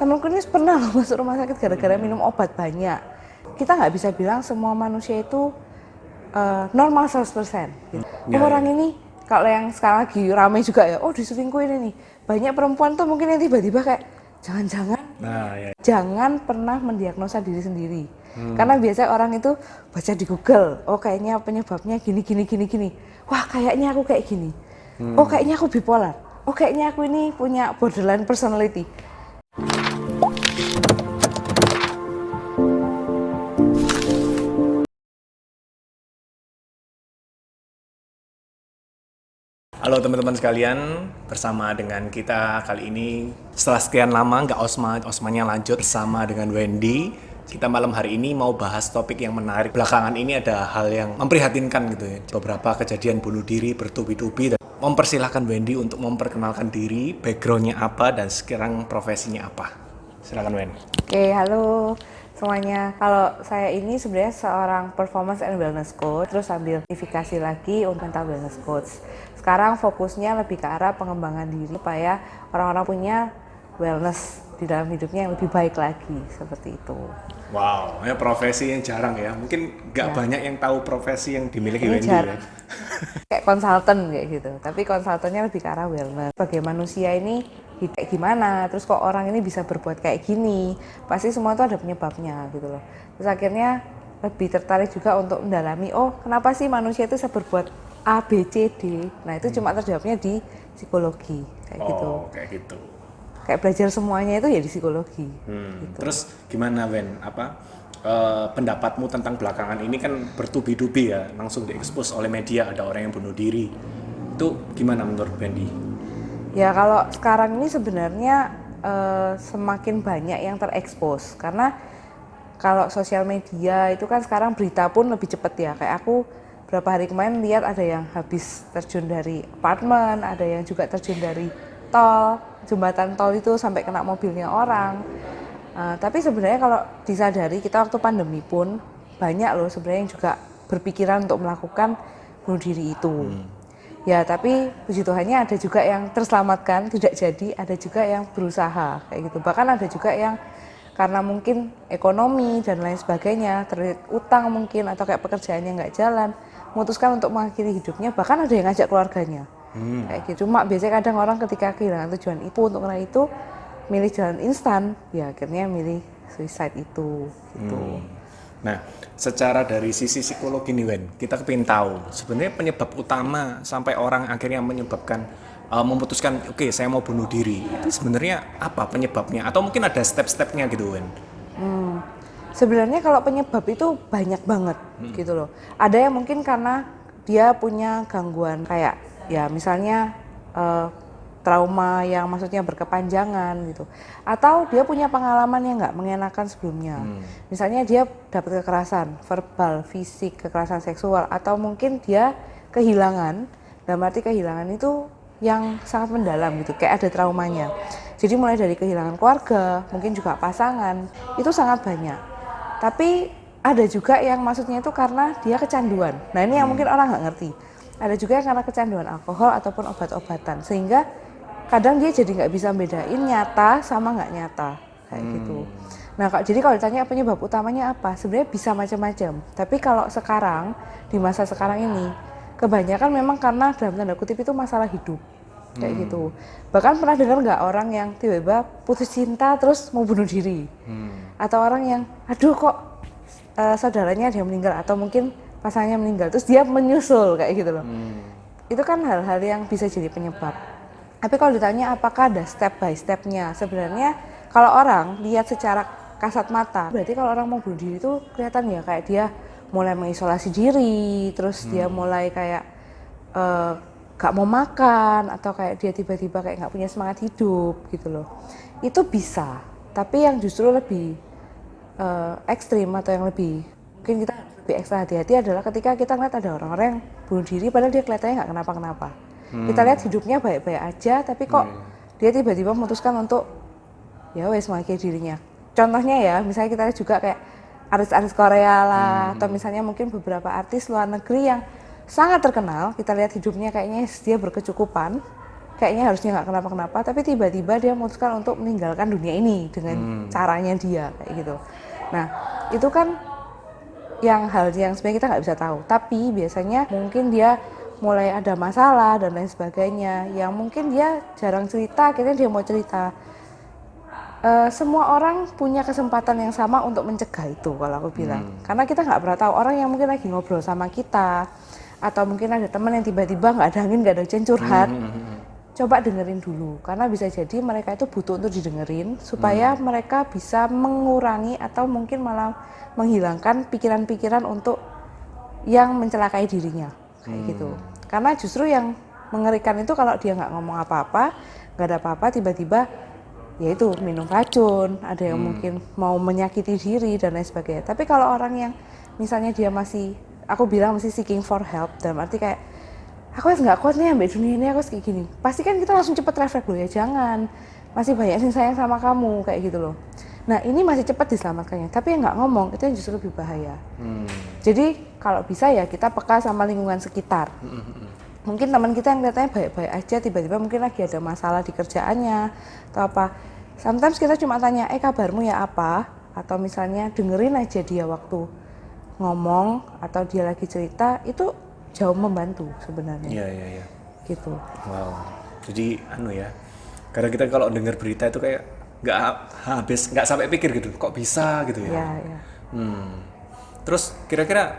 Temenku ini pernah loh masuk rumah sakit gara-gara minum obat banyak. Kita nggak bisa bilang semua manusia itu normal 100%. Gitu. Orang ini, kalau yang sekarang lagi ramai juga ya, diselingkuhin ini. Banyak perempuan tuh mungkin yang tiba-tiba kayak, jangan-jangan jangan pernah mendiagnosa diri sendiri. Karena biasanya orang itu baca di Google, kayaknya penyebabnya gini. Wah, kayaknya aku kayak gini. Kayaknya aku bipolar. Kayaknya aku ini punya borderline personality. Halo teman-teman sekalian, bersama dengan kita kali ini setelah sekian lama nggak Osmanya lanjut bersama dengan Wendy. Kita malam hari ini mau bahas topik yang menarik. Belakangan ini ada hal yang memprihatinkan gitu ya. Beberapa kejadian bunuh diri bertubi-tubi dan mempersilahkan Wendy untuk memperkenalkan diri, backgroundnya apa dan sekarang profesinya apa. Silakan Wendy. Oke, halo semuanya. Kalau saya ini sebenarnya seorang performance and wellness coach, terus ambil sertifikasi lagi untuk mental wellness coach. Sekarang fokusnya lebih ke arah pengembangan diri supaya orang-orang punya wellness di dalam hidupnya yang lebih baik lagi, seperti itu. Wow, ya profesi yang jarang ya. Mungkin nggak banyak yang tahu profesi yang dimiliki Ini Wendy jarang. ya. Kayak konsultan kayak gitu, tapi konsultannya lebih ke arah wellness. Sebagai manusia ini kayak gimana, terus kok orang ini bisa berbuat kayak gini, pasti semua itu ada penyebabnya gitu loh. Terus akhirnya lebih tertarik juga untuk mendalami, kenapa sih manusia itu bisa berbuat A, B, C, D. Nah itu cuma terjawabnya di psikologi kayak gitu. Kayak gitu. Kayak belajar semuanya itu ya di psikologi. Gitu. Terus gimana Wen? Pendapatmu tentang belakangan ini kan bertubi-tubi ya, langsung diekspos oleh media, ada orang yang bunuh diri. Itu gimana menurut Wendy? Ya kalau sekarang ini sebenarnya semakin banyak yang terekspos karena kalau sosial media itu kan sekarang berita pun lebih cepat ya. Kayak aku berapa hari kemarin lihat ada yang habis terjun dari apartemen, ada yang juga terjun dari tol, jembatan tol itu sampai kena mobilnya orang. Tapi sebenarnya kalau disadari kita waktu pandemi pun banyak loh sebenarnya yang juga berpikiran untuk melakukan bunuh diri itu. Ya tapi puji Tuhannya ada juga yang terselamatkan, tidak jadi, ada juga yang berusaha kayak gitu. Bahkan ada juga yang karena mungkin ekonomi dan lain sebagainya, terlilit utang mungkin atau kayak pekerjaannya nggak jalan, memutuskan untuk mengakhiri hidupnya, bahkan ada yang ngajak keluarganya. Kayak gitu. Cuma biasanya kadang orang ketika kehilangan tujuan itu untuk ngeraih itu milih jalan instan, ya akhirnya milih suicide itu gitu. Nah, secara dari sisi psikologi nih Wen, kita kepingin tahu sebenarnya penyebab utama sampai orang akhirnya menyebabkan memutuskan oke, saya mau bunuh diri. Itu sebenarnya apa penyebabnya? Atau mungkin ada step-stepnya gitu Wen? Sebenarnya kalau penyebab itu banyak banget gitu loh. Ada yang mungkin karena dia punya gangguan kayak ya misalnya trauma yang maksudnya berkepanjangan gitu. Atau dia punya pengalaman yang nggak mengenakan sebelumnya. Misalnya dia dapat kekerasan verbal, fisik, kekerasan seksual, atau mungkin dia kehilangan. Dalam arti kehilangan itu yang sangat mendalam gitu, kayak ada traumanya. Jadi mulai dari kehilangan keluarga, mungkin juga pasangan, itu sangat banyak. Tapi ada juga yang maksudnya itu karena dia kecanduan. Nah ini yang mungkin orang nggak ngerti. Ada juga yang karena kecanduan alkohol ataupun obat-obatan. Sehingga kadang dia jadi nggak bisa bedain nyata sama nggak nyata. Kayak gitu. Nah jadi kalau ditanya penyebab utamanya apa? Sebenarnya bisa macam-macam. Tapi kalau sekarang, di masa sekarang ini, kebanyakan memang karena dalam tanda kutip itu masalah hidup. Kayak gitu. Bahkan pernah dengar nggak orang yang tiba-tiba putus cinta terus mau bunuh diri? Atau orang yang aduh kok saudaranya ada yang meninggal atau mungkin pasangannya meninggal terus dia menyusul kayak gitu loh. Itu kan hal-hal yang bisa jadi penyebab. Tapi kalau ditanya apakah ada step by stepnya, sebenarnya kalau orang lihat secara kasat mata, berarti kalau orang mau bunuh diri itu kelihatan ya kayak dia mulai mengisolasi diri, terus dia mulai kayak gak mau makan atau kayak dia tiba-tiba kayak gak punya semangat hidup gitu loh. Itu bisa, tapi yang justru lebih ekstrim atau yang lebih mungkin kita lebih ekstra hati-hati adalah ketika kita ngeliat ada orang-orang yang bunuh diri padahal dia kelihatannya nggak kenapa-kenapa. Kita lihat hidupnya baik-baik aja tapi kok dia tiba-tiba memutuskan untuk ya wes mengakhiri dirinya. Contohnya ya misalnya kita lihat juga kayak artis-artis Korea lah atau misalnya mungkin beberapa artis luar negeri yang sangat terkenal, kita lihat hidupnya kayaknya dia berkecukupan kayaknya harusnya nggak kenapa-kenapa, tapi tiba-tiba dia memutuskan untuk meninggalkan dunia ini dengan caranya dia kayak gitu. Nah itu kan hal yang sebenarnya kita nggak bisa tahu, tapi biasanya mungkin dia mulai ada masalah dan lain sebagainya yang mungkin dia jarang cerita, akhirnya dia mau cerita. Semua orang punya kesempatan yang sama untuk mencegah itu kalau aku bilang, karena kita nggak pernah tahu orang yang mungkin lagi ngobrol sama kita, atau mungkin ada teman yang tiba-tiba nggak ada angin nggak ada hujan curhat. Coba dengerin dulu, karena bisa jadi mereka itu butuh untuk didengerin supaya mereka bisa mengurangi atau mungkin malah menghilangkan pikiran-pikiran untuk yang mencelakai dirinya kayak gitu. Karena justru yang mengerikan itu kalau dia nggak ngomong apa-apa, nggak ada apa-apa, tiba-tiba yaitu minum racun, ada yang mungkin mau menyakiti diri dan lain sebagainya. Tapi kalau orang yang misalnya dia masih, aku bilang masih seeking for help, dalam arti kayak aku nggak kuat nih ambil dunia ini, aku kayak gini, pasti kan kita langsung cepet refleks loh, ya jangan, masih banyak yang sayang sama kamu kayak gitu loh. Nah ini masih cepat diselamatkannya, tapi yang nggak ngomong itu yang justru lebih bahaya. Jadi kalau bisa ya kita peka sama lingkungan sekitar. Mungkin teman kita yang kelihatannya baik-baik aja, tiba-tiba mungkin lagi ada masalah di kerjaannya atau apa. Sometimes kita cuma tanya, kabarmu ya apa? Atau misalnya dengerin aja dia waktu ngomong atau dia lagi cerita, itu jauh membantu sebenarnya. Iya. Gitu. Wow. Jadi ya. Karena kita kalau dengar berita itu kayak nggak sampai pikir gitu, kok bisa gitu ya. Iya. Terus kira-kira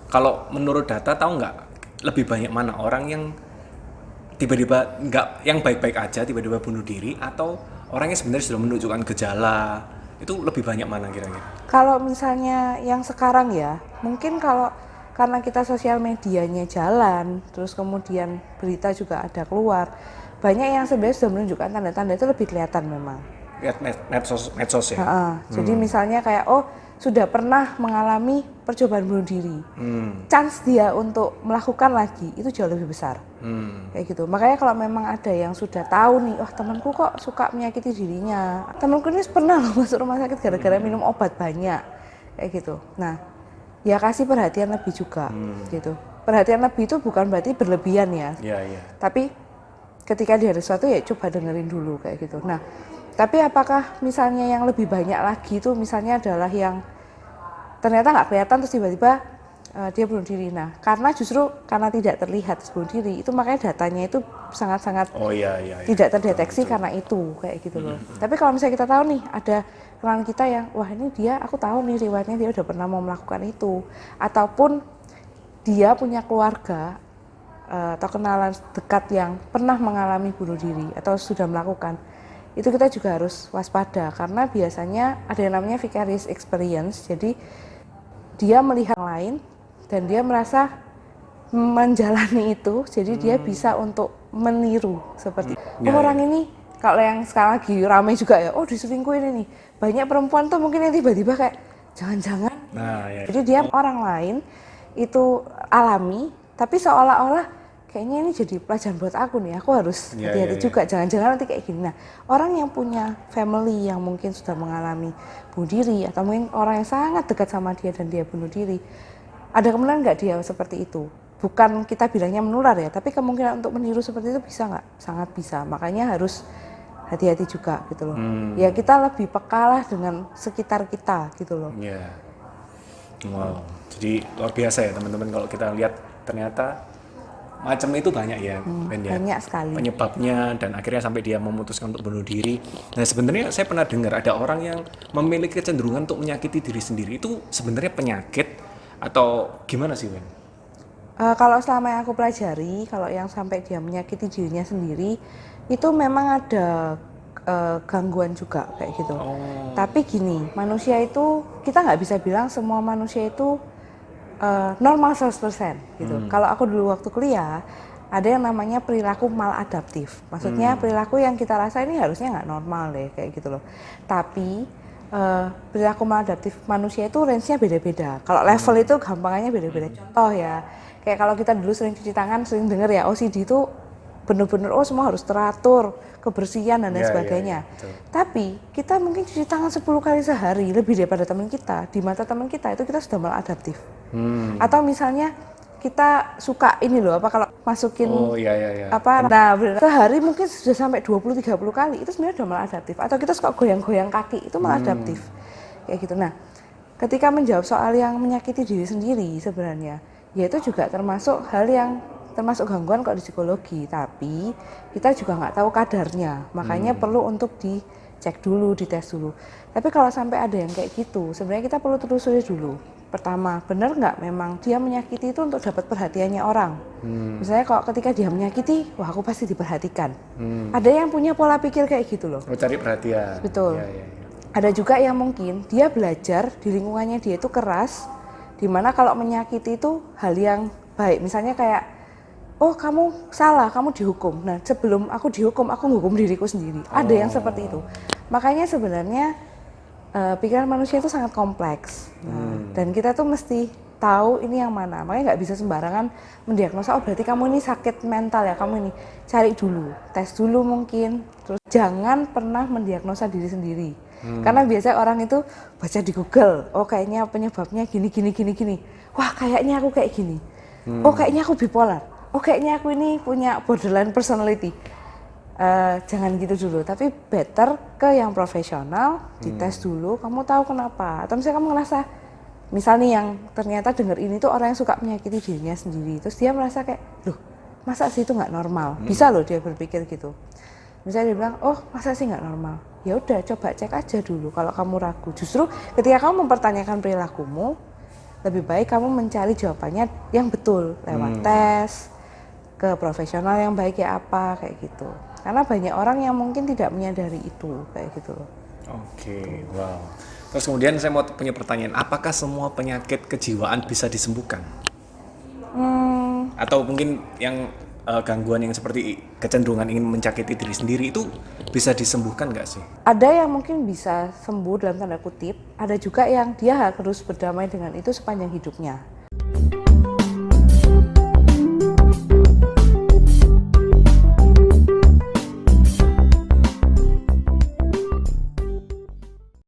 kalau menurut data tahu nggak lebih banyak mana orang yang tiba-tiba yang baik-baik aja tiba-tiba bunuh diri, atau orang yang sebenarnya sudah menunjukkan gejala, itu lebih banyak mana kira-kira? Kalau misalnya yang sekarang ya, mungkin kalau karena kita sosial medianya jalan, terus kemudian berita juga ada keluar, banyak yang sebenarnya sudah menunjukkan tanda-tanda itu lebih kelihatan memang. Lihat medsos ya. Jadi misalnya kayak sudah pernah mengalami percobaan bunuh diri, chance dia untuk melakukan lagi itu jauh lebih besar, kayak gitu. Makanya kalau memang ada yang sudah tahu nih, temanku kok suka menyakiti dirinya, temanku ini pernah loh masuk rumah sakit gara-gara minum obat banyak, kayak gitu. Nah, ya kasih perhatian lebih juga, gitu. Perhatian lebih itu bukan berarti berlebihan ya. Iya. Tapi ketika dia ada sesuatu ya coba dengerin dulu kayak gitu. Nah, tapi apakah misalnya yang lebih banyak lagi itu misalnya adalah yang ternyata nggak kelihatan terus tiba-tiba dia bunuh diri. Nah, karena tidak terlihat bunuh diri, itu makanya datanya itu sangat-sangat tidak terdeteksi. Betul. Karena itu kayak gitu loh. Tapi kalau misalnya kita tahu nih ada kenalan kita yang wah ini dia, aku tahu nih riwayatnya dia udah pernah mau melakukan itu, ataupun dia punya keluarga atau kenalan dekat yang pernah mengalami bunuh diri atau sudah melakukan, itu kita juga harus waspada karena biasanya ada yang namanya vicarious experience. Jadi dia melihat orang lain dan dia merasa menjalani itu, jadi dia bisa untuk meniru seperti orang ini. Kalau yang sekarang lagi ramai juga ya, diselingkuhin ini, banyak perempuan tuh mungkin yang tiba-tiba kayak jangan-jangan. Jadi dia orang lain itu alami, tapi seolah-olah kayaknya ini jadi pelajaran buat aku nih, aku harus hati-hati juga, jangan-jangan nanti kayak gini. Nah, orang yang punya family yang mungkin sudah mengalami bunuh diri, atau mungkin orang yang sangat dekat sama dia dan dia bunuh diri, ada kemungkinan nggak dia seperti itu? Bukan kita bilangnya menular ya, tapi kemungkinan untuk meniru seperti itu bisa nggak? Sangat bisa, makanya harus hati-hati juga gitu loh. Ya kita lebih pekalah dengan sekitar kita gitu loh. Wow, jadi luar biasa ya teman-teman kalau kita lihat ternyata macamnya itu banyak ya, banyak sekali penyebabnya dan akhirnya sampai dia memutuskan untuk bunuh diri. Nah sebenarnya saya pernah dengar ada orang yang memiliki kecenderungan untuk menyakiti diri sendiri, itu sebenarnya penyakit atau gimana sih Wen? Kalau selama yang aku pelajari, kalau yang sampai dia menyakiti dirinya sendiri itu memang ada gangguan juga kayak gitu. Tapi gini, manusia itu kita nggak bisa bilang semua manusia itu normal 100% gitu. Kalau aku dulu waktu kuliah, ada yang namanya perilaku maladaptif. Maksudnya perilaku yang kita rasa ini harusnya nggak normal deh, kayak gitu loh. Tapi perilaku maladaptif manusia itu range-nya beda-beda. Kalau level itu gampangannya beda-beda. Contoh ya, kayak kalau kita dulu sering cuci tangan, sering dengar ya OCD itu bener-bener semua harus teratur, kebersihan dan lain sebagainya. Tapi kita mungkin cuci tangan 10 kali sehari lebih daripada teman kita. Di mata teman kita itu kita sudah maladaptif. Atau misalnya kita suka ini loh, apa kalau masukin Oh iya. apa, nah benar, sehari mungkin sudah sampai 20-30 kali, itu sebenarnya udah maladaptif. Atau kita suka goyang-goyang kaki, itu maladaptif. Kayak gitu. Nah, ketika menjawab soal yang menyakiti diri sendiri sebenarnya, ya itu juga termasuk hal yang termasuk gangguan kok di psikologi, tapi kita juga nggak tahu kadarnya, makanya perlu untuk dicek dulu, dites dulu. Tapi kalau sampai ada yang kayak gitu, sebenarnya kita perlu telusuri dulu. Pertama, benar nggak memang dia menyakiti itu untuk dapat perhatiannya orang. Misalnya kalau ketika dia menyakiti, wah aku pasti diperhatikan. Ada yang punya pola pikir kayak gitu loh. Mau cari perhatian. Betul. Iya. Ada juga yang mungkin dia belajar di lingkungannya dia itu keras, dimana kalau menyakiti itu hal yang baik. Misalnya kayak, oh kamu salah, kamu dihukum. Nah sebelum aku dihukum, aku menghukum diriku sendiri. Ada yang seperti itu. Makanya sebenarnya pikiran manusia itu sangat kompleks. Dan kita tuh mesti tahu ini yang mana. Makanya nggak bisa sembarangan mendiagnosa, oh berarti kamu ini sakit mental ya, kamu ini. Cari dulu, tes dulu mungkin. Terus jangan pernah mendiagnosa diri sendiri. Karena biasanya orang itu baca di Google, oh kayaknya penyebabnya gini. Wah kayaknya aku kayak gini. Oh kayaknya aku bipolar. Oh kayaknya aku ini punya borderline personality. Jangan gitu dulu, tapi better ke yang profesional, dites dulu, kamu tahu kenapa. Atau misalnya kamu ngerasa, misalnya yang ternyata denger ini tuh orang yang suka menyakiti dirinya sendiri, terus dia merasa kayak, loh masa sih itu nggak normal? Bisa loh dia berpikir gitu. Misalnya dia bilang, oh masa sih nggak normal? Ya udah coba cek aja dulu kalau kamu ragu. Justru ketika kamu mempertanyakan perilakumu, lebih baik kamu mencari jawabannya yang betul lewat tes ke profesional yang baik ya apa kayak gitu. Karena banyak orang yang mungkin tidak menyadari itu kayak gitu loh. Oke, wow. Terus kemudian saya mau punya pertanyaan, apakah semua penyakit kejiwaan bisa disembuhkan? Atau mungkin yang gangguan yang seperti kecenderungan ingin menyakiti diri sendiri itu bisa disembuhkan nggak sih? Ada yang mungkin bisa sembuh dalam tanda kutip, ada juga yang dia harus berdamai dengan itu sepanjang hidupnya.